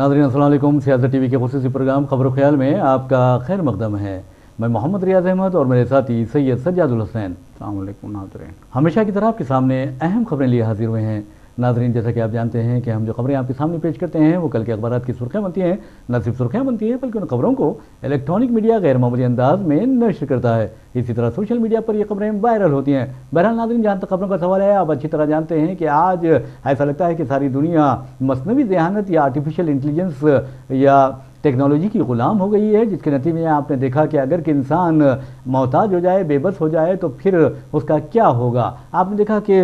नाज़रीन अस्सलाम वालेकुम। सियासत टीवी के खुसूसी प्रोग्राम खबर ख्याल में आपका खैर मकदम है। मैं मोहम्मद रियाज अहमद और मेरे साथी सैयद सज्जादुल हुसैन। अस्सलाम वालेकुम नाज़रीन। हमेशा की तरह आपके सामने अहम खबरें लिए हाजिर हुए हैं। नाज़रीन, जैसा कि आप जानते हैं कि हम जो खबरें आपके सामने पेश करते हैं वो कल के अखबारात की सुर्खियाँ बनती हैं। न सिर्फ सुर्खियाँ बनती हैं बल्कि उन खबरों को इलेक्ट्रॉनिक मीडिया गैर मामूली अंदाज में नश्र करता है। इसी तरह सोशल मीडिया पर ये खबरें वायरल होती हैं। बहरहाल नाज़रीन, जहाँ तक खबरों का सवाल है, आप अच्छी तरह जानते हैं कि आज ऐसा लगता है कि सारी दुनिया मसनवी ज़हानत या आर्टिफिशियल इंटेलिजेंस या टेक्नोलॉजी की ग़ुलाम हो गई है, जिसके नतीजे में आपने देखा कि अगर कि इंसान मोहताज हो जाए, बेबस हो जाए, तो फिर उसका क्या होगा। आपने देखा कि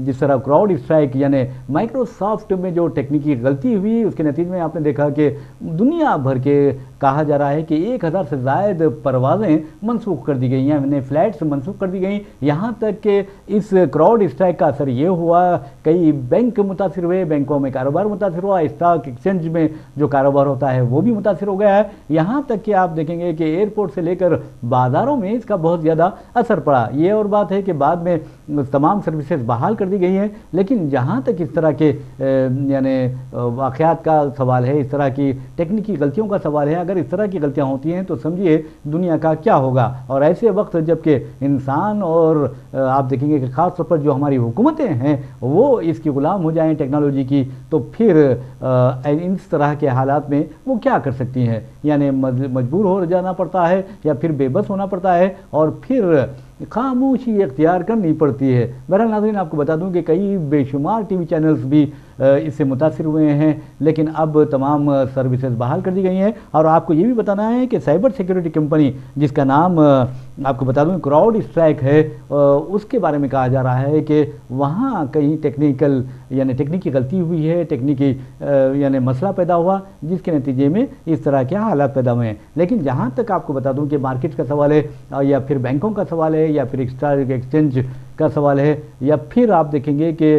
जिस तरह क्राउड स्ट्राइक यानी माइक्रोसॉफ्ट में जो टेक्निकी गलती हुई, उसके नतीजे में आपने देखा कि दुनिया भर के कहा जा रहा है कि 1000 से ज़ायद परवाज़ें मनसूख कर दी गई, यानी फ़्लाइट्स मनसूख कर दी गई। यहाँ तक कि इस क्राउड स्ट्राइक का असर ये हुआ, कई बैंक मुतासिर हुए, बैंकों में कारोबार मुतासिर हुआ, स्टॉक एक्सचेंज में जो कारोबार होता है वो भी मुतासिर हो गया है। यहाँ तक कि आप देखेंगे कि एयरपोर्ट से लेकर बाज़ारों में इसका बहुत ज़्यादा असर पड़ा। ये और बात है कि बाद में तमाम सर्विसेज बहाल कर दी गई हैं, लेकिन जहाँ तक इस तरह के यानी वाक़यात का सवाल है, इस तरह की टेक्निकी गलतियों का सवाल है, अगर इस तरह की गलतियाँ होती हैं तो समझिए दुनिया का क्या होगा। और ऐसे वक्त जबकि इंसान और आप देखेंगे कि ख़ास तौर पर जो हमारी हुकूमतें हैं वो इसकी ग़ुलाम हो जाएँ टेक्नोलॉजी की, तो फिर इस तरह के हालात में वो क्या कर सकती हैं। यानी मजबूर हो जाना पड़ता है या फिर बेबस होना पड़ता है और फिर खामोशी इख्तियार करनी पड़ती है। बहरहाल नाज़रीन, आपको बता दूं कि कई बेशुमार टीवी चैनल्स भी इससे मुतासिर हुए हैं, लेकिन अब तमाम सर्विसेज बहाल कर दी गई हैं। और आपको ये भी बताना है कि साइबर सिक्योरिटी कंपनी, जिसका नाम आपको बता दूं क्राउड स्ट्राइक है, उसके बारे में कहा जा रहा है कि वहाँ कहीं टेक्निकी गलती हुई है, टेक्निकी यानी मसला पैदा हुआ, जिसके नतीजे में इस तरह के हालात पैदा हुए हैं। लेकिन जहाँ तक आपको बता दूं कि मार्केट का सवाल है या फिर बैंकों का सवाल है या फिर स्टॉक एक्सचेंज का सवाल है या फिर आप देखेंगे कि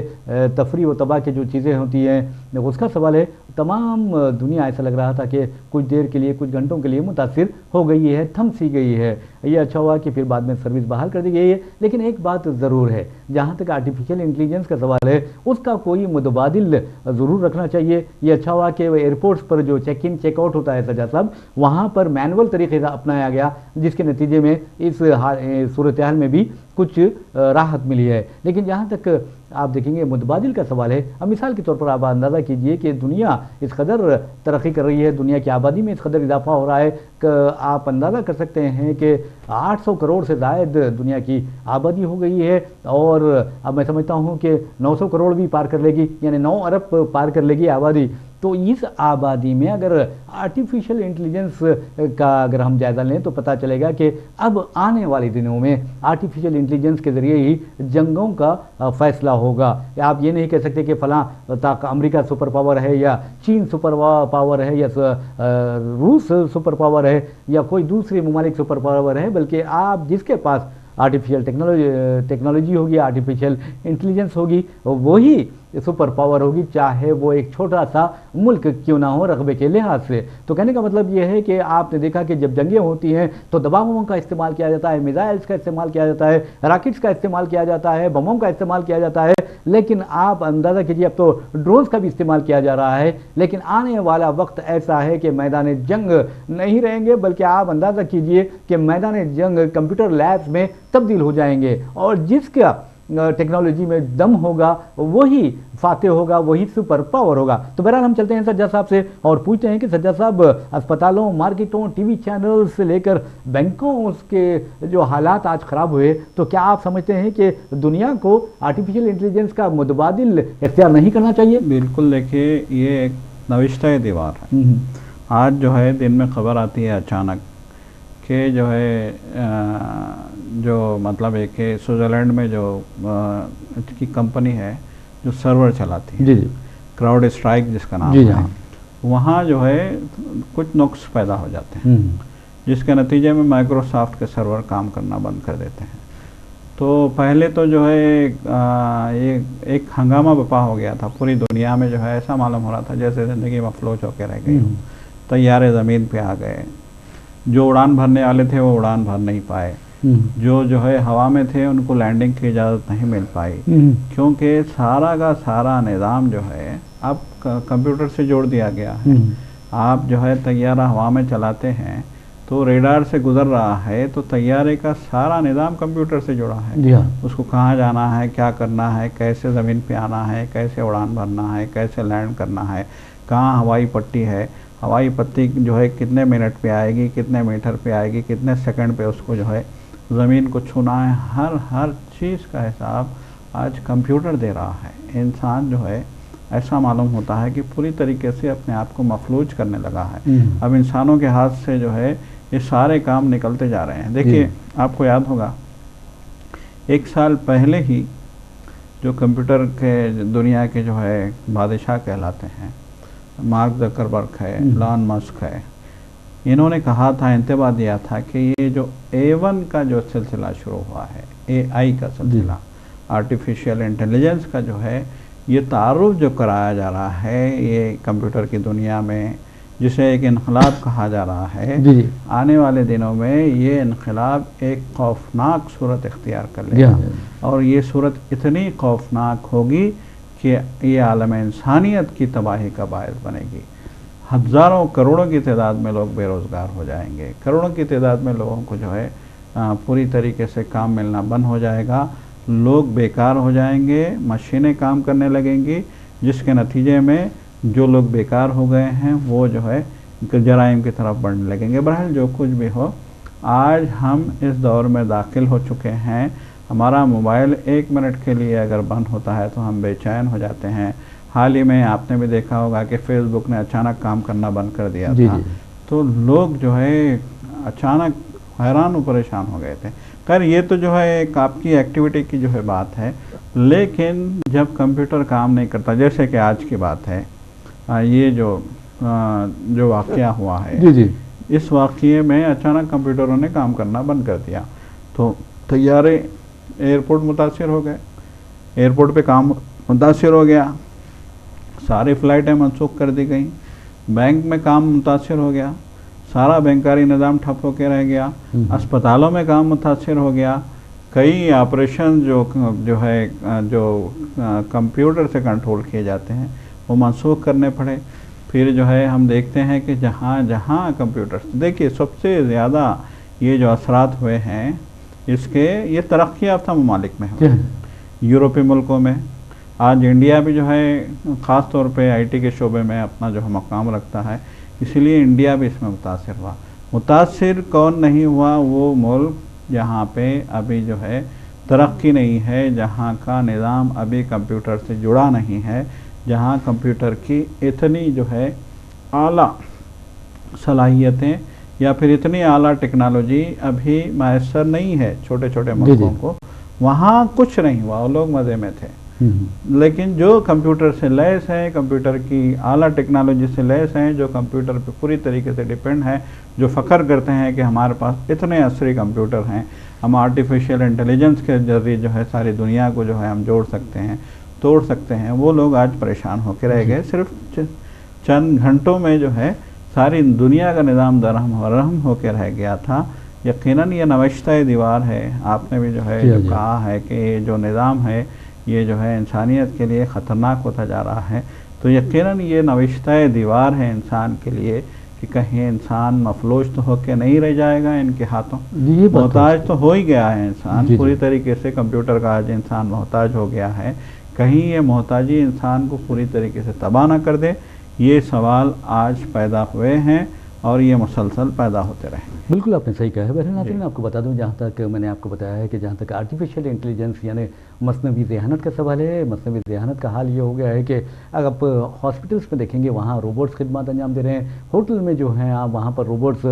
तफरी व तबाह की जो चीज़ें होती हैं उसका सवाल है, तमाम दुनिया ऐसा लग रहा था कि कुछ देर के लिए, कुछ घंटों के लिए मुतासिर हो गई है, थम सी गई है। ये अच्छा हुआ कि फिर बाद में सर्विस बहाल कर दी गई है। लेकिन एक बात ज़रूर है, जहाँ तक आर्टिफिशियल इंटेलिजेंस का सवाल है उसका कोई मुतबादिल ज़रूर रखना चाहिए। ये अच्छा हुआ कि एयरपोर्ट्स पर जो चेक इन चेकआउट होता है सजा साहब, वहाँ पर मैनुअल तरीके से अपनाया गया, जिसके नतीजे में इस सूरत हाल में भी कुछ राहत मिली है। लेकिन जहाँ तक आप देखेंगे मुतबादिल का सवाल है, अब मिसाल के तौर पर आप अंदाज़ा कीजिए कि दुनिया इस कदर तरक्की कर रही है, दुनिया की आबादी में इस कदर इजाफा हो रहा है कि आप अंदाज़ा कर सकते हैं कि 800 करोड़ से ज़ायद दुनिया की आबादी हो गई है। और अब मैं समझता हूँ कि 900 करोड़ भी पार कर लेगी, यानी 9 अरब पार कर लेगी आबादी। तो इस आबादी में अगर आर्टिफिशियल इंटेलिजेंस का अगर हम जायज़ा लें तो पता चलेगा कि अब आने वाले दिनों में आर्टिफिशियल इंटेलिजेंस के ज़रिए ही जंगों का फ़ैसला होगा। आप ये नहीं कह सकते कि फ़लाँ अमेरिका सुपर पावर है या चीन सुपर पावर है या रूस सुपर पावर है या कोई दूसरे ममालिक सुपर पावर है, बल्कि आप जिसके पास आर्टिफिशियल टेक्नोलॉजी होगी, आर्टिफिशियल इंटेलिजेंस होगी, वही सुपर पावर होगी, चाहे वो एक छोटा सा मुल्क क्यों ना हो रकबे के लिहाज से। तो कहने का मतलब ये है कि आपने देखा कि जब जंगें होती हैं तो दबावों का इस्तेमाल किया जाता है, मिसाइल्स का इस्तेमाल किया जाता है, रॉकेट्स का इस्तेमाल किया जाता है, बमों का इस्तेमाल किया जाता है। लेकिन आप अंदाज़ा कीजिए, अब तो ड्रोन्स का भी इस्तेमाल किया जा रहा है। लेकिन आने वाला वक्त ऐसा है कि मैदान जंग नहीं रहेंगे, बल्कि आप अंदाज़ा कीजिए कि मैदान जंग कंप्यूटर लैब्स में तब्दील हो जाएंगे और जिसका टेक्नोलॉजी में दम होगा वही फातेह होगा, वही सुपर पावर होगा। तो बहरहाल हम चलते हैं सज्जा साहब से और पूछते हैं कि सज्जा साहब, अस्पतालों, मार्केटों, टीवी चैनल से लेकर बैंकों, उसके जो हालात आज ख़राब हुए, तो क्या आप समझते हैं कि दुनिया को आर्टिफिशियल इंटेलिजेंस का मुतबादिल इख्तियार नहीं करना चाहिए? बिल्कुल, देखिए ये एक नविश्ता दीवार है। आज जो है दिन में खबर आती है अचानक कि जो है जो मतलब है कि स्विट्ज़रलैंड में जो की कंपनी है जो सर्वर चलाती है, जी जी, क्राउड स्ट्राइक जिसका नाम जी है, वहाँ जो है कुछ नुक्स पैदा हो जाते हैं, जिसके नतीजे में माइक्रोसॉफ्ट के सर्वर काम करना बंद कर देते हैं। तो पहले तो जो है ये एक हंगामा बपा हो गया था पूरी दुनिया में, जो है ऐसा मालूम हो रहा था जैसे ज़िंदगी मफलूज होकर रह गई। तैयारे ज़मीन पे आ गए, जो उड़ान भरने वाले थे वो उड़ान भर नहीं पाए। जो है हवा में थे उनको लैंडिंग की इजाज़त नहीं मिल पाई, क्योंकि सारा का सारा निज़ाम जो है अब कंप्यूटर से जोड़ दिया गया है। आप जो है तैयारा हवा में चलाते हैं तो रेडार से गुजर रहा है तो तैयारे का सारा निज़ाम कंप्यूटर से जुड़ा है। उसको कहाँ जाना है, क्या करना है, कैसे ज़मीन पे आना है, कैसे उड़ान भरना है, कैसे लैंड करना है, कहाँ हवाई पट्टी है, हवाई पट्टी जो है कितने मिनट पे आएगी, कितने मीटर पे आएगी, कितने सेकंड पे उसको जो है ज़मीन को छूना है, हर चीज़ का हिसाब आज कंप्यूटर दे रहा है। इंसान जो है ऐसा मालूम होता है कि पूरी तरीके से अपने आप को मफलूज करने लगा है। अब इंसानों के हाथ से जो है ये सारे काम निकलते जा रहे हैं। देखिए आपको याद होगा 1 साल पहले ही जो कंप्यूटर के दुनिया के जो है बादशाह कहलाते हैं, मार्क ज़करबर्ग है, एलन मस्क है, इन्होंने कहा था, इंतबा दिया था कि ये जो A1 का जो सिलसिला शुरू हुआ है, AI का सिलसिला, आर्टिफिशियल इंटेलिजेंस का जो है ये तारुफ जो कराया जा रहा है ये कंप्यूटर की दुनिया में, जिसे एक इनकलाब कहा जा रहा है, आने वाले दिनों में ये इनकलाब एक खौफनाक सूरत इख्तियार कर लेगा। और ये सूरत इतनी खौफनाक होगी कि ये आलम इंसानियत की तबाही का बायस बनेगी। हज़ारों करोड़ों की तादाद में लोग बेरोज़गार हो जाएंगे, करोड़ों की तादाद में लोगों को जो है पूरी तरीके से काम मिलना बंद हो जाएगा, लोग बेकार हो जाएंगे, मशीनें काम करने लगेंगी, जिसके नतीजे में जो लोग बेकार हो गए हैं वो जो है जराइम की तरफ बढ़ने लगेंगे। बहरहाल जो कुछ भी हो, आज हम इस दौर में दाखिल हो चुके हैं। हमारा मोबाइल 1 मिनट के लिए अगर बंद होता है तो हम बेचैन हो जाते हैं। हाल ही में आपने भी देखा होगा कि फेसबुक ने अचानक काम करना बंद कर दिया था, तो लोग जो है अचानक हैरान और परेशान हो गए थे। खैर ये तो जो है एक आपकी एक्टिविटी की जो है बात है, लेकिन जब कंप्यूटर काम नहीं करता, जैसे कि आज की बात है, ये जो वाक़या हुआ है, इस वाक़ये में अचानक कंप्यूटरों ने काम करना बंद कर दिया तो तैयारे एयरपोर्ट मुतासिर हो गए, एयरपोर्ट पे काम मुतासिर हो गया, सारी फ़्लाइटें मनसूख कर दी गई, बैंक में काम मुतासिर हो गया, सारा बैंकारी निज़ाम ठप होकर रह गया, अस्पतालों में काम मुतासिर हो गया, कई ऑपरेशन जो है कंप्यूटर से कंट्रोल किए जाते हैं वो मनसूख करने पड़े। फिर जो है हम देखते हैं कि जहाँ जहाँ कंप्यूटर, देखिए सबसे ज़्यादा ये जो असरात हुए हैं इसके ये तरक्की याफ्ता ममालिक में हुए, यूरोपीय मुल्कों में। आज इंडिया भी जो है ख़ास तौर पे IT के शोबे में अपना जो है मकाम रखता है, इसलिए इंडिया भी इसमें मुतासिर हुआ। मुतासिर कौन नहीं हुआ? वो मुल्क जहाँ पे अभी जो है तरक्की नहीं है, जहाँ का निज़ाम अभी कंप्यूटर से जुड़ा नहीं है, जहाँ कंप्यूटर की इतनी जो है आला सलाहियतें या फिर इतनी आला टेक्नोलॉजी अभी मैसर नहीं है छोटे छोटे मुल्कों को, वहाँ कुछ नहीं हुआ, वो लोग मज़े में थे। लेकिन जो कंप्यूटर से लैस हैं, कंप्यूटर की आला टेक्नोलॉजी से लैस हैं, जो कंप्यूटर पे पूरी तरीके से डिपेंड है, जो फ़ख्र करते हैं कि हमारे पास इतने असरी कंप्यूटर हैं, हम आर्टिफिशियल इंटेलिजेंस के जरिए जो है सारी दुनिया को जो है हम जोड़ सकते हैं, तोड़ सकते हैं, वो लोग आज परेशान होकर रह गए। सिर्फ चंद घंटों में जो है सारी दुनिया का निज़ाम दरहम होकर रह गया था। यकीनन ये नविश्ता दीवार है, आपने भी जो है जो कहा है कि ये जो निज़ाम है ये जो है इंसानियत के लिए ख़तरनाक होता जा रहा है, तो यकीनन ये नविश्ता दीवार है इंसान के लिए कि कहीं इंसान मफलूज तो होकर नहीं रह जाएगा इनके हाथों। मोहताज तो हो ही गया है इंसान, पूरी तरीके से कंप्यूटर का आज इंसान मोहताज हो गया है, कहीं ये मोहताजी इंसान को पूरी तरीके से तबाह ना कर दे, ये सवाल आज पैदा हुए हैं और ये मुसलसल पैदा होते रहेंगे। बिल्कुल आपने सही कहा है। बहरहाल नाज़रीन, आपको बता दूं, जहाँ तक मैंने आपको बताया है कि जहाँ तक आर्टिफिशियल इंटेलिजेंस यानी मसनवी ज़हानत का सवाल है, मसनवी ज़हानत का हाल ये हो गया है कि अगर आप हॉस्पिटल्स में देखेंगे वहाँ रोबोट्स खिदमत अंजाम दे रहे हैं, होटल में जो हैं आप वहाँ पर रोबोट्स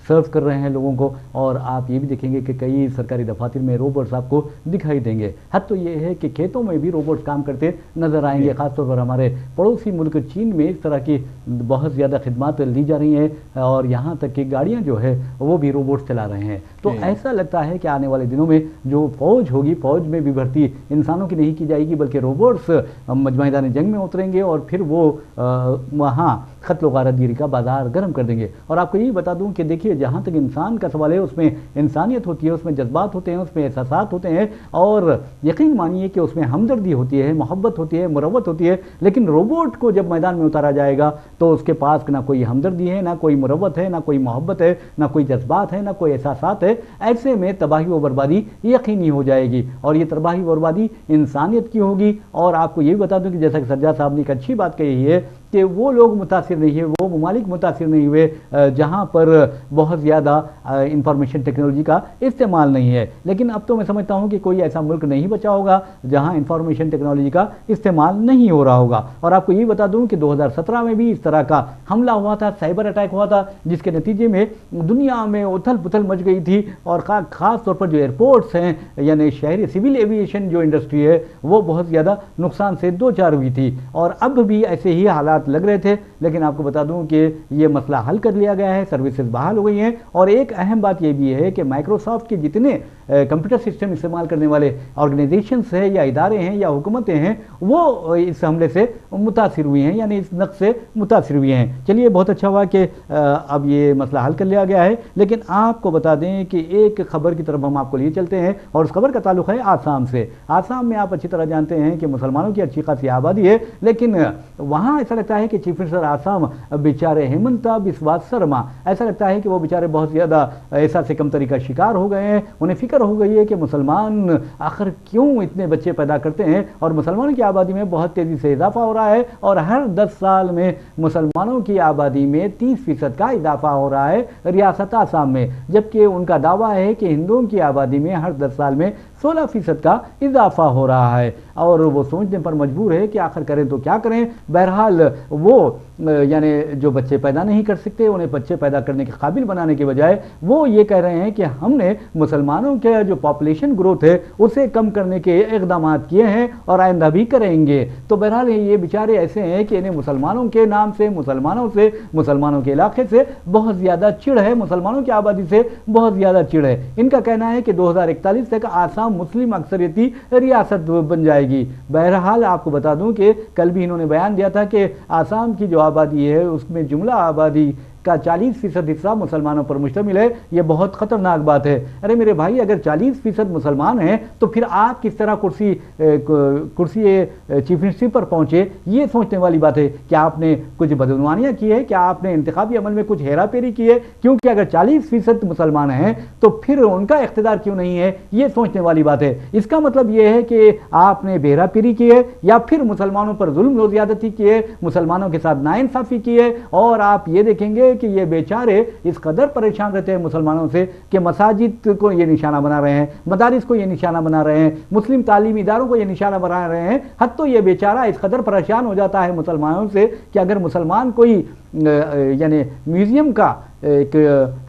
सर्व कर रहे हैं लोगों को, और आप ये भी देखेंगे कि कई सरकारी दफातर में रोबोट्स आपको दिखाई देंगे। हद तो ये है कि खेतों में भी रोबोट्स काम करते नज़र आएंगे। ख़ासतौर पर हमारे पड़ोसी मुल्क चीन में इस तरह की बहुत ज़्यादा खिदमत ली जा रही हैं, और यहाँ तक कि गाड़ियाँ जो है वो भी रोबोट्स चला रहे हैं। तो ऐसा लगता है कि आने वाले दिनों में जो फ़ौज होगी, फ़ौज में भी भर्ती इंसानों की नहीं की जाएगी, बल्कि रोबोट्स मैदान जंग में उतरेंगे और फिर वो वहाँ क़त्ल व गारतगिरी का बाजार गर्म कर देंगे। और आपको यही बता दूं कि देखिए जहाँ तक इंसान का सवाल है उसमें इंसानियत होती है, उसमें जज्बात होते हैं, उसमें एहसासात होते हैं और यकीन मानिए कि उसमें हमदर्दी होती है, मोहब्बत होती है, मुरव्वत होती है। लेकिन रोबोट को जब मैदान में उतारा जाएगा तो उसके पास ना कोई हमदर्दी है, ना कोई मुरव्वत है, ना कोई मोहब्बत है, ना कोई जज्बात है, ना कोई एहसासात है। ऐसे में तबाही व बर्बादी यकीनी हो जाएगी और ये तबाही व बर्बादी इंसानियत की होगी। और आपको ये भी बता दूं कि जैसा कि सज्जाद साहब ने एक अच्छी बात कही है कि वो लोग मुतासिर नहीं है, वो ममालिक मुतासिर नहीं हुए जहाँ पर बहुत ज़्यादा इंफॉर्मेशन टेक्नोलॉजी का इस्तेमाल नहीं है। लेकिन अब तो मैं समझता हूँ कि कोई ऐसा मुल्क नहीं बचा होगा जहाँ इंफॉर्मेशन टेक्नोलॉजी का इस्तेमाल नहीं हो रहा होगा। और आपको ये बता दूँ कि 2017 में भी इस तरह का हमला हुआ था, साइबर अटैक हुआ था, जिसके नतीजे में दुनिया में उथल पुथल मच गई थी और ख़ास तौर पर जो एयरपोर्ट्स हैं यानी शहरी सिविल एविएशन जो इंडस्ट्री है वो बहुत ज़्यादा नुकसान से दो चार हुई थी। और अब भी ऐसे ही हालात लग रहे थे, लेकिन आपको बता दूं कि ये मसला हल कर लिया गया है, सर्विसेज बहाल हो गई हैं। और एक अहम बात ये भी है कि माइक्रोसॉफ्ट के जितने कंप्यूटर सिस्टम इस्तेमाल करने वाले ऑर्गेनाइजेशंस हैं या इदारे हैं या हुकूमतें हैं वो इस हमले से मुतासिर हुई हैं, यानी इस नक़्स से मुतासिर हुई हैं। चलिए बहुत अच्छा हुआ कि अब ये मसला हल कर लिया गया है। लेकिन आपको बता दें कि एक खबर की तरफ हम आपको लिए चलते हैं और उस खबर का ताल्लुक़ है आसाम से। आसाम में आप अच्छी तरह जानते हैं कि मुसलमानों की अच्छी खासी आबादी है, लेकिन वहाँ ऐसा लगता है कि चीफ मिनिस्टर आसाम बेचारे हेमंता बिस्वा शर्मा, ऐसा लगता है कि वो बेचारे बहुत ज़्यादा ऐसा से कमतरी का शिकार हो गए हैं। उन्हें फिक्र हो गई है कि मुसलमान आखिर क्यों इतने बच्चे पैदा करते हैं और मुसलमानों की आबादी में बहुत तेज़ी से इजाफा हो रहा है और हर 10 साल में मुसलमानों की आबादी में 30% का इजाफा हो रहा है रियासत आसाम में, जबकि उनका दावा है कि हिंदुओं की आबादी में हर 10 साल में 16% का इजाफा हो रहा है। और वो सोचने पर मजबूर है कि आखिर करें तो क्या करें। बहरहाल वो यानी जो बच्चे पैदा नहीं कर सकते उन्हें बच्चे पैदा करने के काबिल बनाने के बजाय वो ये कह रहे हैं कि हमने मुसलमानों के जो पॉपुलेशन ग्रोथ है उसे कम करने के इक़दाम किए हैं और आइंदा भी करेंगे। तो बहरहाल ये बेचारे ऐसे हैं कि इन्हें मुसलमानों के नाम से, मुसलमानों के इलाके से बहुत ज़्यादा चिढ़ है, मुसलमानों की आबादी से बहुत ज़्यादा चिढ़ है। इनका कहना है कि 2041 तक आसाम मुस्लिम अक्सरियती रियासत बन जाएगी। बहरहाल आपको बता दूं कि कल भी इन्होंने बयान दिया था कि आसाम की जो आबादी है उसमें जुमला आबादी का 40% हिस्सा मुसलमानों पर मुश्तमिल है। यह बहुत ख़तरनाक बात है। अरे मेरे भाई, अगर 40% मुसलमान हैं तो फिर आप किस तरह कुर्सी चीफ मिनिस्ट्री पर पहुंचे, ये सोचने वाली बात है। क्या आपने कुछ बदगुमानियाँ की है? क्या आपने इंतखाबी अमल में कुछ हेरा फेरी की है? क्योंकि अगर 40% मुसलमान हैं तो फिर उनका इख्तिदार क्यों नहीं है, ये सोचने वाली बात है। इसका मतलब ये है कि आपने हेरा फेरी की है या फिर मुसलमानों पर जुल्म व ज़्यादती की है, मुसलमानों के साथ नाइंसाफ़ी की है। और आप ये देखेंगे कि ये बेचारे इस कदर परेशान रहते हैं मुसलमानों से कि मसाजिद को ये निशाना बना रहे हैं, मदारिस को ये निशाना बना रहे हैं, मुस्लिम तालीमी इदारों को ये निशाना बना रहे हैं। हद तो ये बेचारा इस कदर परेशान हो जाता है मुसलमानों से कि अगर मुसलमान कोई यानी म्यूज़ियम का एक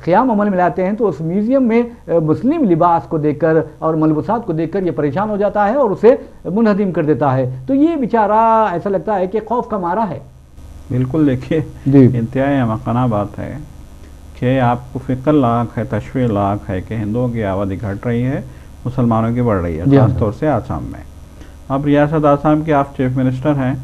क़याम अमल में लाते हैं तो उस म्यूज़ियम में मुस्लिम लिबास को देखकर और मलबूसात को देखकर ये परेशान हो जाता है और उसे मुनहदिम कर देता है। तो ये बेचारा ऐसा लगता है कि खौफ का मारा है। बिल्कुल, देखिए इंतहाई अहमकाना बात है कि आपको फ़िक्र लाख है, तशवीर लाख है कि हिंदुओं की आबादी घट रही है, मुसलमानों की बढ़ रही है, ख़ासतौर से आसाम में। अब रियासत आसाम के आप चीफ मिनिस्टर हैं,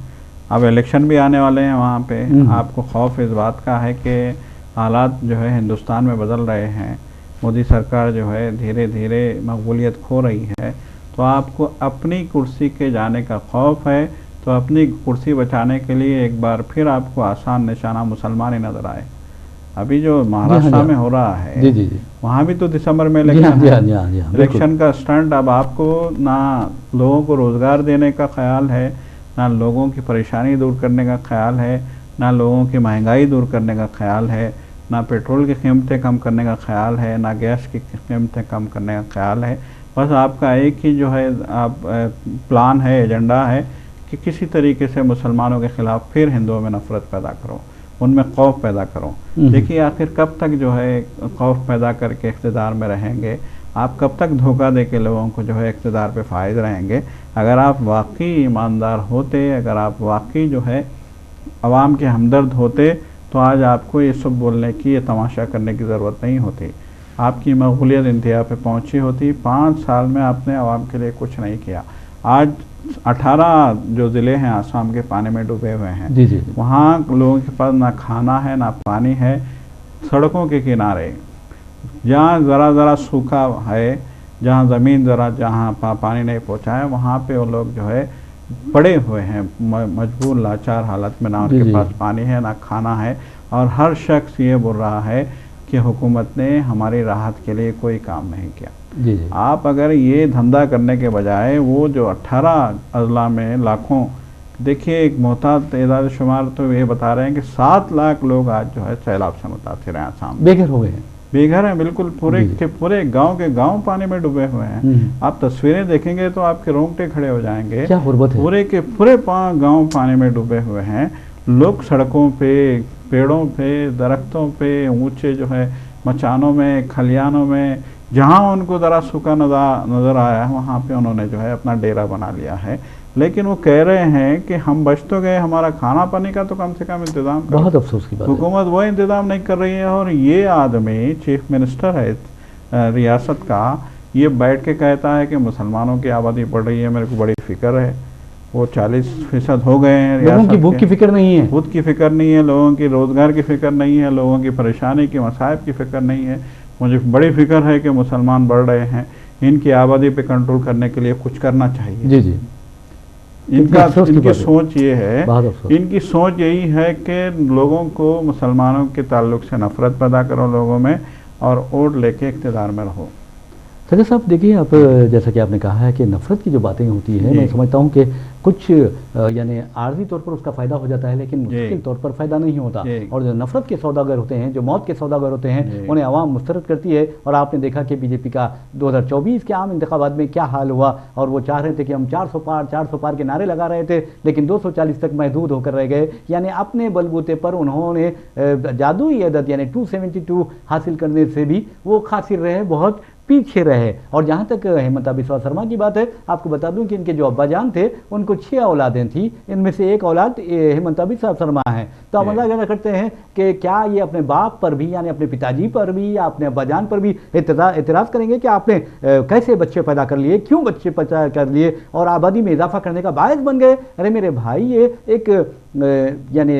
अब इलेक्शन भी आने वाले हैं वहाँ पे। आपको खौफ इस बात का है कि हालात जो है हिंदुस्तान में बदल रहे हैं, मोदी सरकार जो है धीरे धीरे मकबूलियत खो रही है, तो आपको अपनी कुर्सी के जाने का खौफ है। तो अपनी कुर्सी बचाने के लिए एक बार फिर आपको आसान निशाना मुसलमान ही नजर आए। अभी जो महाराष्ट्र में हो रहा है वहाँ भी तो दिसंबर में इलेक्शन का स्टंट। अब आपको ना लोगों को रोज़गार देने का ख्याल है, ना लोगों की परेशानी दूर करने का ख्याल है, ना लोगों की महंगाई दूर करने का ख्याल है, ना पेट्रोल की कीमतें कम करने का ख्याल है, ना गैस की कीमतें कम करने का ख्याल है। बस आपका एक ही जो है आप प्लान है, एजेंडा है कि किसी तरीके से मुसलमानों के ख़िलाफ़ फिर हिंदुओं में नफ़रत पैदा करो, उनमें खौफ पैदा करो। देखिए आखिर कब तक जो है खौफ पैदा करके इक़्तिदार में रहेंगे, आप कब तक धोखा दे के लोगों को जो है इक़्तिदार पे फायद रहेंगे। अगर आप वाकई ईमानदार होते, अगर आप वाकई जो है अवाम के हमदर्द होते तो आज आपको ये सब बोलने की, ये तमाशा करने की ज़रूरत नहीं होती। आपकी मकबूलियत इंतहा पे पहुँची होती। 5 साल में आपने अवाम के लिए कुछ नहीं किया। आज 18 जो ज़िले हैं आसाम के पानी में डूबे हुए हैं। वहाँ लोगों के पास ना खाना है, ना पानी है, सड़कों के किनारे जहाँ ज़रा ज़रा सूखा है, जहाँ ज़मीन ज़रा जहाँ पानी नहीं पहुँचा है, वहाँ पे वो लोग जो है पड़े हुए हैं मजबूर लाचार हालत में, ना उनके पास पानी है ना खाना है। और हर शख्स ये बोल रहा है कि हुकूमत ने हमारी राहत के लिए कोई काम नहीं किया। जी जी। आप अगर ये धंधा करने के बजाय वो जो 18 अजला में लाखों, देखिए एक मोहतात एदाद शुमार तो ये बता रहे हैं कि 7 लाख लोग आज जो है सैलाब से मुतासिर हैं, आसाम बेघर हो गए हैं। बेघर हैं बिल्कुल, पूरे के पूरे गांव के गांव पानी में डूबे हुए हैं। आप तस्वीरें देखेंगे तो आपके रोंगटे खड़े हो जाएंगे। क्या गुर्बत है। पूरे के पूरे गांव पानी में डूबे हुए हैं। लोग सड़कों पे, पेड़ों पे, दरख्तों पे, ऊंचे जो है मचानों में, खलियानों में, जहाँ उनको ज़रा सूखा नज़र आया है वहाँ पे उन्होंने जो है अपना डेरा बना लिया है। लेकिन वो कह रहे हैं कि हम बच तो गए, हमारा खाना पानी का तो कम से कम इंतज़ाम करो। बहुत अफसोस की बात है। हुकूमत वो इंतज़ाम नहीं कर रही है। और ये आदमी चीफ मिनिस्टर है रियासत का, ये बैठ के कहता है कि मुसलमानों की आबादी बढ़ रही है, मेरे को बड़ी फिक्र है। वो 40% हो गए हैं। लोगों की भूख की फिक्र नहीं है, भूख की फिक्र नहीं है, लोगों की रोज़गार की फिक्र नहीं है, लोगों की परेशानी की मसाइब की फिक्र नहीं है। मुझे बड़ी फिक्र है कि मुसलमान बढ़ रहे हैं, इनकी आबादी पे कंट्रोल करने के लिए कुछ करना चाहिए। जी जी। इनकी सोच ये है, इनकी इनकी सोच यही है कि लोगों को, मुसलमानों के ताल्लुक से नफरत पैदा करो लोगों में और वोट लेके इक़्तिदार में रहो। सजा साहब देखिए, आप जैसा कि आपने कहा है कि नफ़रत की जो बातें होती हैं, मैं समझता हूँ कि कुछ यानी आर्जी तौर पर उसका फ़ायदा हो जाता है, लेकिन मुस्तकिल तौर पर फ़ायदा नहीं होता। और जो नफ़रत के सौदागर होते हैं, जो मौत के सौदागर होते हैं, उन्हें आवाम मुस्तरद करती है। और आपने देखा कि बीजेपी का 2024 के आम इंतखाबात में क्या हाल हुआ। और वो चाह रहे थे कि हम 400 पार के नारे लगा रहे थे, लेकिन 240 तक महदूद होकर रह गए। यानी अपने बलबूते पर उन्होंने जादुई अदद यानी 272 हासिल करने से भी वो खासिर रहे, बहुत पीछे रहे। और जहाँ तक हेमंता बिस्वा शर्मा की बात है, आपको बता दूं कि इनके जो अब्बाजान थे उनको 6 औलादें थी, इनमें से एक औलाद हेमंता बिस्वा शर्मा है। तो आप अंदाजा करते हैं कि क्या ये अपने बाप पर भी, यानी अपने पिताजी पर भी या अपने अब्बाजान पर भी एतराज़ करेंगे कि आपने कैसे बच्चे पैदा कर लिए, क्यों बच्चे पैदा कर लिए और आबादी में इजाफा करने का बायस बन गए। अरे मेरे भाई, ये एक यानी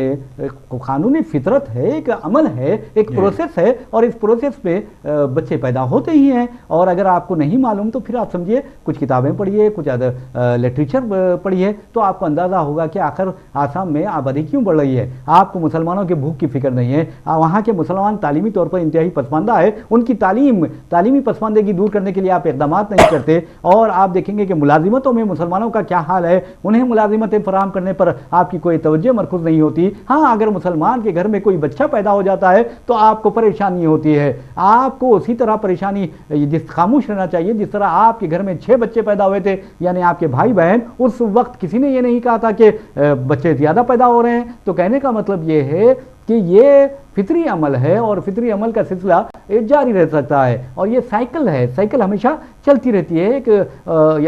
कानूनी फितरत है, एक अमल है, एक प्रोसेस है, और इस प्रोसेस पे बच्चे पैदा होते ही हैं। और अगर आपको नहीं मालूम तो फिर आप समझिए, कुछ किताबें पढ़िए, कुछ लिटरेचर पढ़िए, तो आपको अंदाज़ा होगा कि आखिर आसाम में आबादी क्यों बढ़ रही है। आपको मुसलमानों की भूख की फिक्र नहीं है। वहाँ के मुसलमान तालीमी तौर पर इंतहाई पसमानदा है, उनकी तालीमी पसमानदगी दूर करने के लिए आप इकदाम नहीं करते। और आप देखेंगे कि मुलाजिमतों में मुसलमानों का क्या हाल है, उन्हें मुलाजिमतें फराहम करने पर आपकी कोई तवज्जो मरकूज़ नहीं होती। हाँ, अगर मुसलमान के घर में कोई बच्चा पैदा हो जाता है तो आपको परेशानी होती है। आपको उसी तरह परेशानी जिस खामोश रहना चाहिए, जिस तरह आपके घर में 6 बच्चे पैदा हुए थे, यानी आपके भाई बहन, उस वक्त किसी ने ये नहीं कहा था कि बच्चे ज़्यादा पैदा हो रहे हैं। तो कहने का मतलब ये है कि ये फितरी अमल है और फितरी अमल का सिलसिला जारी रह सकता है। और ये साइकिल है, साइकिल हमेशा चलती रहती है एक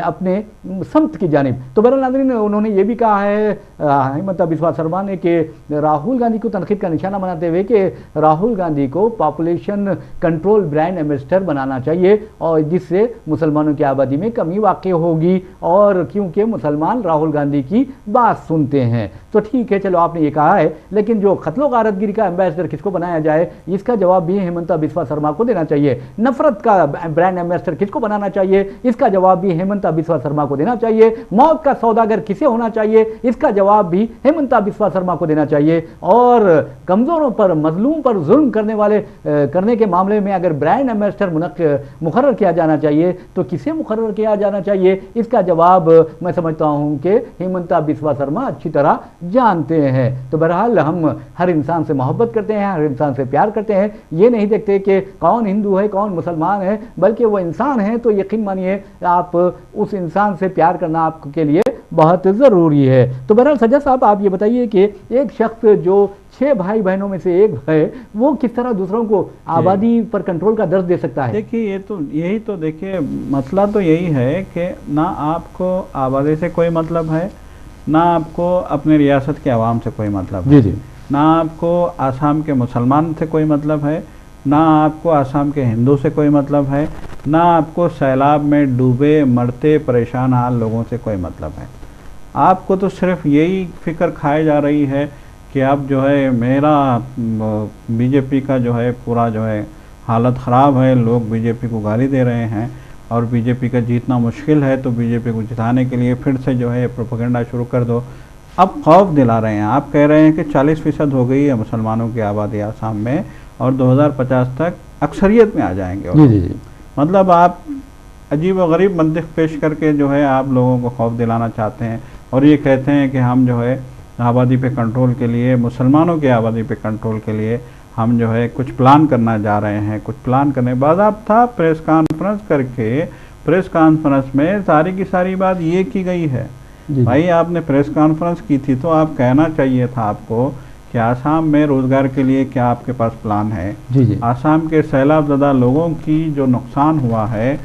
अपने समत की जानिब। तो बहरहाल नाज़रीन, उन्होंने ये भी कहा है हेमंता बिस्वा शर्मा ने कि राहुल गांधी को तनकीद का निशाना बनाते हुए कि राहुल गांधी को पॉपुलेशन कंट्रोल ब्रांड एम्बेसडर बनाना चाहिए, और जिससे मुसलमानों की आबादी में कमी वाक़ई होगी। और क्योंकि मुसलमान राहुल गांधी की बात सुनते हैं। तो ठीक है, चलो आपने ये कहा है, लेकिन जो क़त्ल गारतगिरी का एम्बेसडर किसको बनाया जाए, इसका जवाब भी हेमंता बिस्वा शर्मा को देना चाहिए। नफरत का ब्रांड एम्बेसडर किसको बनाना चाहिए, इसका जवाब भी हेमंता बिस्वा शर्मा को देना चाहिए। मौत का सौदागर किसे होना चाहिए, इसका जवाब भी हेमंता बिस्वा शर्मा को देना चाहिए। और कमजोरों पर, मजलूम पर जुल्म करने के मामले में अगर ब्रांड एम्बेसडर मुकर्रर किया जाना चाहिए तो किसे मुकर्रर किया जाना चाहिए, इसका जवाब मैं समझता हूं कि हेमंता बिस्वा शर्मा अच्छी तरह जानते हैं। तो बहरहाल हम हर इंसान से मोहब्बत करते हैं, हर इंसान से प्यार करते हैं। ये नहीं देखते कि कौन हिंदू है, कौन मुसलमान है, बल्कि वो इंसान है। तो यकीन मानिए, आप उस इंसान से प्यार करना आपके लिए बहुत ज़रूरी है। तो बहरहाल सज्जा साहब, आप ये बताइए कि एक शख्स जो 6 भाई बहनों में से एक है, वो किस तरह दूसरों को आबादी पर कंट्रोल का दर्ज दे सकता है। देखिए, यही तो देखिए, मसला तो यही है कि ना आपको आबादी से कोई मतलब है, ना आपको अपनी रियासत के अवाम से कोई मतलब है। जी जी। ना आपको आसाम के मुसलमान से कोई मतलब है, ना आपको आसाम के हिंदू से कोई मतलब है, ना आपको सैलाब में डूबे मरते परेशान हाल लोगों से कोई मतलब है। आपको तो सिर्फ यही फिक्र खाई जा रही है कि अब जो है मेरा बीजेपी का जो है पूरा जो है हालत ख़राब है, लोग बीजेपी को गाली दे रहे हैं और बीजेपी का जीतना मुश्किल है, तो बीजेपी को जिताने के लिए फिर से जो है प्रोपेगेंडा शुरू कर दो। अब खौफ दिला रहे हैं। आप कह रहे हैं कि 40% हो गई है मुसलमानों की आबादी आसाम में और 2050 तक अक्सरियत में आ जाएंगे। जी जी जी। मतलब आप अजीब व गरीब मंतिक पेश करके जो है आप लोगों को खौफ दिलाना चाहते हैं और ये कहते हैं कि हम जो है आबादी पे कंट्रोल के लिए, मुसलमानों की आबादी पे कंट्रोल के लिए हम जो है कुछ प्लान करना जा रहे हैं। कुछ प्लान करने के बाद आप था प्रेस कॉन्फ्रेंस करके, प्रेस कॉन्फ्रेंस में सारी की सारी बात ये की गई है। भाई आपने प्रेस कॉन्फ्रेंस की थी तो आप कहना चाहिए था आपको कि आसाम में रोज़गार के लिए क्या आपके पास प्लान है। जी। आसाम के सैलाब ज़दा लोगों की जो नुकसान हुआ है,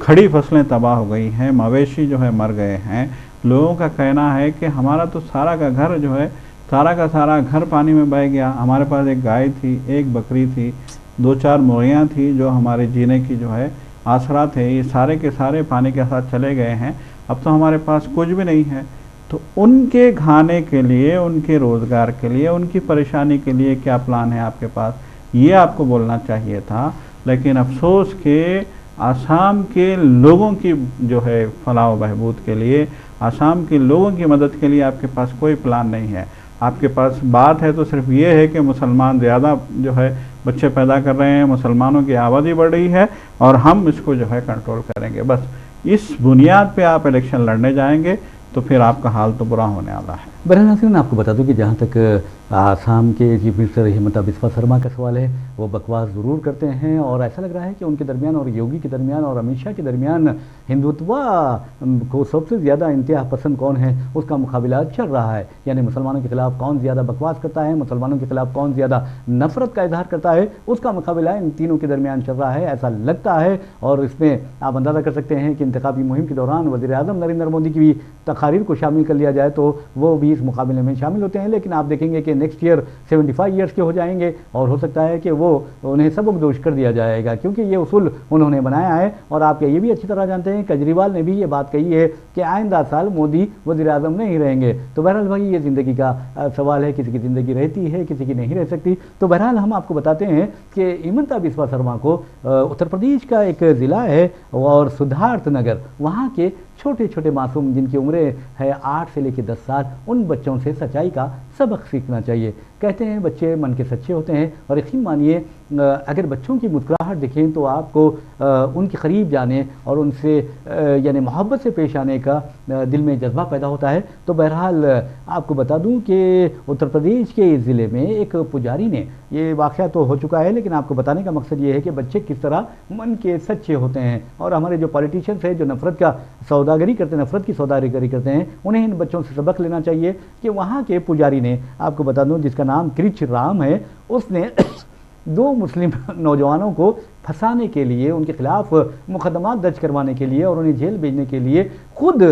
खड़ी फसलें तबाह हो गई हैं, मवेशी जो है मर गए हैं। लोगों का कहना है कि हमारा तो सारा का घर जो है, सारा का सारा घर पानी में बह गया। हमारे पास एक गाय थी, एक बकरी थी, 2-4 मुर्गियाँ थी जो हमारे जीने की जो है आसरा थे, ये सारे के सारे पानी के साथ चले गए हैं। अब तो हमारे पास कुछ भी नहीं है। तो उनके खाने के लिए, उनके रोज़गार के लिए, उनकी परेशानी के लिए क्या प्लान है आपके पास, ये आपको बोलना चाहिए था। लेकिन अफसोस के आसाम के लोगों की जो है फलाह बहबूद के लिए, आसाम के लोगों की मदद के लिए आपके पास कोई प्लान नहीं है। आपके पास बात है तो सिर्फ ये है कि मुसलमान ज़्यादा जो है बच्चे पैदा कर रहे हैं, मुसलमानों की आबादी बढ़ रही है और हम इसको जो है कंट्रोल करेंगे। बस इस बुनियाद पे आप इलेक्शन लड़ने जाएंगे तो फिर आपका हाल तो बुरा होने वाला है। बहरहाल आपको बता दूं कि जहाँ तक आसाम के चीफ मिनिस्टर हिमंता बिस्वा शर्मा का सवाल है, वो बकवास ज़रूर करते हैं और ऐसा लग रहा है कि उनके दरमियान और योगी के दरमियान और अमित शाह के दरमियान हिंदुत्व को सबसे ज़्यादा इंतहा पसंद कौन है उसका मुकाबला चल रहा है। यानी मुसलमानों के खिलाफ कौन ज़्यादा बकवास करता है, मुसलमानों के खिलाफ कौन ज़्यादा नफरत का इजहार करता है, उसका मुकाबला इन तीनों के दरमियान चल रहा है, ऐसा लगता है। और इसमें आप अंदाज़ा कर सकते हैं कि इंतखाबी मुहिम के दौरान वज़ीर-ए-आज़म नरेंद्र मोदी की भी तकारीर को शामिल कर लिया जाए तो वो भी इस मुकाबले में शामिल होते हैं। लेकिन आप देखेंगे कि नेक्स्ट ईयर 75 ईयर्स के हो जाएंगे और हो सकता है कि वो उन्हें सबकदोश कर दिया जाएगा, क्योंकि ये उसूल उन्होंने बनाया है। और आप ये भी अच्छी तरह जानते हैं केजरीवाल ने भी ये बात कही है कि आइंदा साल मोदी वज़ीर-ए-आज़म नहीं रहेंगे। तो बहरहाल भाई ये ज़िंदगी का सवाल है, किसी की ज़िंदगी रहती है, किसी की नहीं रह सकती। तो बहरहाल हम आपको बताते हैं कि हिमंता बिस्वा शर्मा को उत्तर प्रदेश का एक ज़िला है और सिद्धार्थ नगर, वहाँ के छोटे छोटे मासूम जिनकी उम्रें है 8 से लेकर 10 साल, उन बच्चों से सच्चाई का सबक सीखना चाहिए। कहते हैं बच्चे मन के सच्चे होते हैं और यकीन मानिए अगर बच्चों की मुस्कुराहट दिखें तो आपको उनके करीब जाने और उनसे यानी मोहब्बत से पेश आने का दिल में जज्बा पैदा होता है। तो बहरहाल आपको बता दूं कि उत्तर प्रदेश के इस ज़िले में एक पुजारी ने, ये वाक़या तो हो चुका है लेकिन आपको बताने का मकसद ये है कि बच्चे किस तरह मन के सच्चे होते हैं। और हमारे जो पॉलिटिशियंस हैं जो नफ़रत का सौदागरी करते हैं, नफ़रत की सौदागरी करते हैं, उन्हें इन बच्चों से सबक लेना चाहिए। कि वहाँ के पुजारी ने, आपको बता दूं जिसका नाम कृच राम है, उसने 2 मुस्लिम नौजवानों को फंसाने के लिए, उनके खिलाफ मुकदमा दर्ज करवाने के लिए और उन्हें जेल भेजने के लिए खुद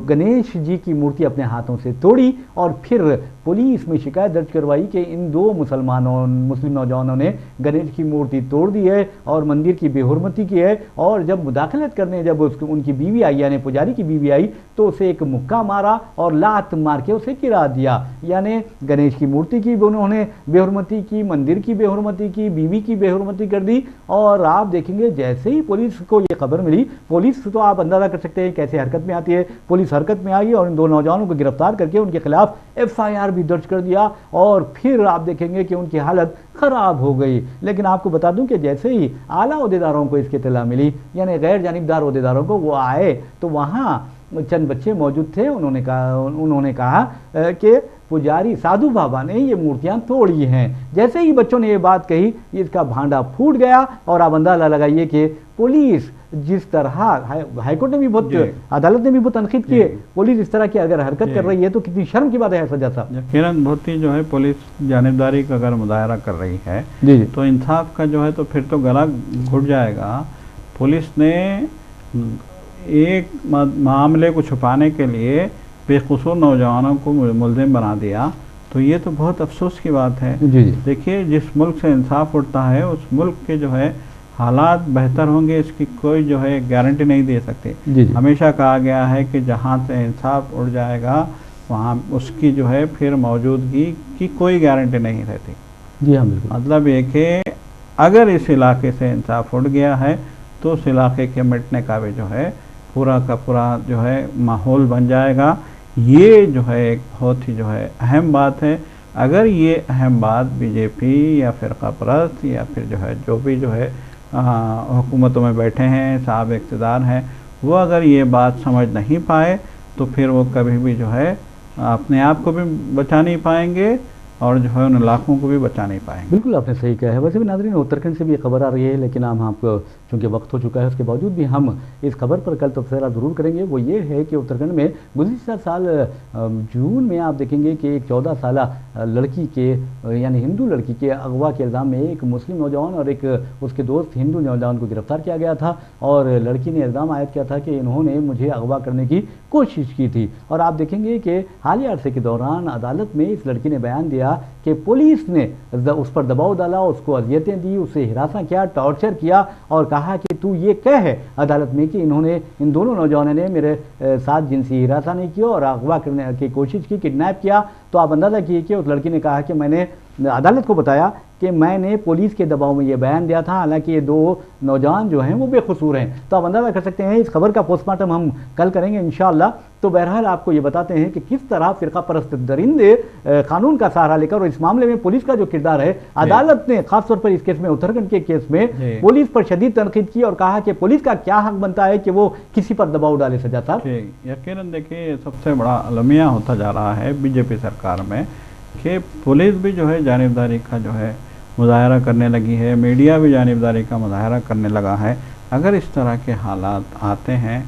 गणेश जी की मूर्ति अपने हाथों से तोड़ी और फिर पुलिस में शिकायत दर्ज करवाई कि इन 2 मुस्लिम नौजवानों ने गणेश की मूर्ति तोड़ दी है और मंदिर की बेहुरमती की है। और जब मुदाखलत करने जब उनकी बीवी आई, यानी पुजारी की बीवी आई, तो उसे एक मुक्का मारा और लात मार के उसे गिरा दिया। यानी गणेश की मूर्ति की उन्होंने बेहुरमती की, मंदिर की बेहुरमती की, बीवी की बेहुरमती कर दी। और आप देखेंगे जैसे ही पुलिस को ये खबर मिली, पुलिस तो आप अंदाजा कर सकते हैं कैसे हरकत में आती है, पुलिस हरकत में आई और इन 2 नौजवानों को गिरफ्तार करके उनके खिलाफ FIR भी दर्ज कर दिया और फिर आप देखेंगे कि उनकी हालत ख़राब हो गई। लेकिन आपको बता दूं कि जैसे ही आला ओहदेदारों को इसकी इत्तला मिली, यानी गैर जानिबदार ओहदेदारों को, वो आए तो वहाँ चंद बच्चे मौजूद थे। उन्होंने कहा कि पुजारी साधु बाबा ने ये मूर्तियां तोड़ी हैं। जैसे ही बच्चों ने ये बात कही, इसका भांडा फूट गया। और आप अंदाजा लगाइए कि पुलिस जिस तरह, हाईकोर्ट ने भी बहुत, अदालत ने भी बहुत तनकीद की है, पुलिस इस तरह की अगर हरकत कर रही है तो कितनी शर्म की बात है सज्जा साहब। यकीनन बहुत ही जो है पुलिस जानिबदारी का अगर मुजाहरा कर रही है जी तो इंसाफ का जो है तो फिर तो गला घुट जाएगा। पुलिस ने एक मामले को छुपाने के लिए बेकसूर नौजवानों को मुल्ज़िम बना दिया, तो ये तो बहुत अफसोस की बात है। जी। देखिए जिस मुल्क से इंसाफ उठता है उस मुल्क के जो है हालात बेहतर होंगे, इसकी कोई जो है गारंटी नहीं दे सकते। जी। हमेशा कहा गया है कि जहाँ से इंसाफ उठ जाएगा वहाँ उसकी जो है फिर मौजूदगी की कोई गारंटी नहीं रहती। जी हाँ बिल्कुल। मतलब ये कि अगर इस इलाके से इंसाफ उठ गया है तो उस इलाके के मिटने का भी जो है पूरा का पूरा जो है माहौल बन जाएगा। ये जो है एक बहुत ही जो है अहम बात है। अगर ये अहम बात बीजेपी या फ़िरका परस्त या फिर जो है जो भी जो है हुकूमतों में बैठे हैं, साहब इक़्तिदार हैं, वो अगर ये बात समझ नहीं पाए तो फिर वो कभी भी जो है अपने आप को भी बचा नहीं पाएंगे और जो है उन इलाकों को भी बचा नहीं पाएंगे। बिल्कुल आपने सही कहा है। वैसे भी नाज़रीन उत्तराखंड से भी खबर आ रही है, लेकिन हम आपको चूँकि वक्त हो चुका है उसके बावजूद भी हम इस खबर पर कल तबसरा ज़रूर करेंगे। वो ये है कि उत्तराखंड में गुज़िश्ता साल जून में आप देखेंगे कि एक 14 साल लड़की के यानी हिंदू लड़की के अगवा के इल्ज़ाम में एक मुस्लिम नौजवान और एक उसके दोस्त हिंदू नौजवान को गिरफ्तार किया गया था और लड़की ने इल्ज़ाम आयद किया था कि इन्होंने मुझे अगवा करने की कोशिश की थी। और आप देखेंगे कि हालिया अरसे के दौरान अदालत में इस लड़की ने बयान दिया कि पुलिस ने उस पर दबाव डाला, उसको अजियतें दी, उसे हिरासा किया, टॉर्चर किया और कहा कि तू ये कह है अदालत में कि इन्होंने इन दोनों नौजवानों ने मेरे साथ जिनसी हिरासा नहीं किया और अगवा करने की कोशिश की, किडनैप किया। तो आप अंदाज़ा कीजिए कि उस लड़की ने कहा कि मैंने अदालत को बताया कि मैंने पुलिस के दबाव में ये बयान दिया था, हालांकि ये दो नौजवान जो हैं वो बेकसूर हैं। तो आप अंदाज़ा कर सकते हैं। इस खबर का पोस्टमार्टम हम कल करेंगे इंशाअल्लाह। तो बहरहाल आपको ये बताते हैं कि किस तरह फ़िरका परस्त दरिंदे कानून का सहारा लेकर और इस मामले में पुलिस का जो किरदार है, अदालत ने खासतौर पर इस केस में उत्तराखंड के केस में पुलिस पर शदीद तनकीद की और कहा कि पुलिस का क्या हक बनता है कि वो किसी पर दबाव डाले। सजा साहब, यकीनन देखिए सबसे बड़ा अलमिया होता जा रहा है बीजेपी सरकार में कि पुलिस भी जो है जानिबदारी का जो है मुजाहरा करने लगी है, मीडिया भी जानिबदारी का मुजाहरा करने लगा है। अगर इस तरह के हालात आते हैं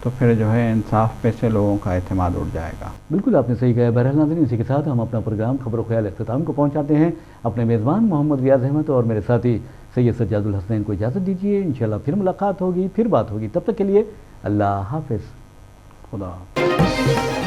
तो फिर जो है इंसाफ पे से लोगों का एतमाद उठ जाएगा। बिल्कुल आपने सही कहा। बहरहाल नाज़रीन, इसी के साथ हम अपना प्रोग्राम खबर ख्याल इख्तिताम को पहुंचाते हैं। अपने मेज़बान मोहम्मद रियाज अहमद और मेरे साथी सैयद सज्जादुल हसनैन को इजाज़त दीजिए। इंशाअल्लाह फिर मुलाकात होगी, फिर बात होगी। तब तक के लिए अल्लाह हाफ़िज़, खुदा।